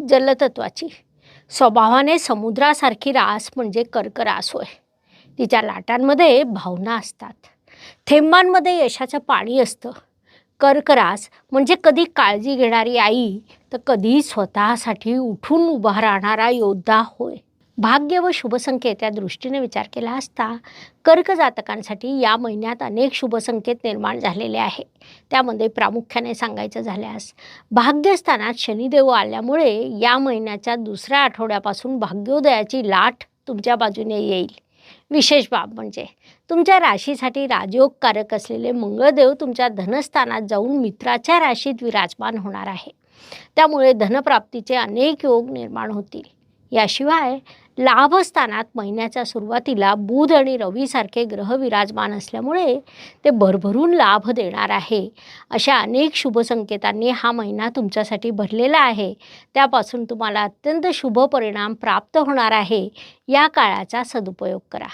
जलतत्वाची. स्वभावाने समुद्रासारखी रास म्हणजे कर्क रास होय. तिच्या लाटांमध्ये भावना असतात. थेंबांमध्ये यशाचं पाणी असतं. कर्क रास म्हणजे कधी काळजी घेणारी आई, तर कधी स्वतःसाठी उठून उभा राहणारा योद्धा होय. भाग्य व शुभसंकेत या दृष्टीने विचार केला असता कर्क जातकांसाठी या महिन्यात अनेक शुभसंकेत निर्माण झालेले आहे. त्यामध्ये प्रामुख्याने सांगायचं झाल्यास भाग्यस्थानात शनिदेव आल्यामुळे या महिन्याच्या दुसऱ्या आठवड्यापासून भाग्योदयाची लाट तुमच्या बाजूने येईल. विशेष बाब म्हणजे तुमच्या राशीसाठी राजयोगकारक असलेले मंगळदेव तुमच्या धनस्थानात जाऊन मित्राच्या राशीत विराजमान होणार आहे. त्यामुळे धनप्राप्तीचे अनेक योग निर्माण होतील. याशिवाय लाभस्थानात महिन्याच्या सुरुवातीला बुध आणि रवी सारखे ग्रह विराजमान असल्यामुळे ते भरभरून लाभ देणार आहे. अशा अनेक शुभ संकेतांनी हा महिना तुमच्यासाठी भरलेला आहे. त्यापासून तुम्हाला अत्यंत शुभ परिणाम प्राप्त होणार आहे. या काळाचा सदुपयोग करा.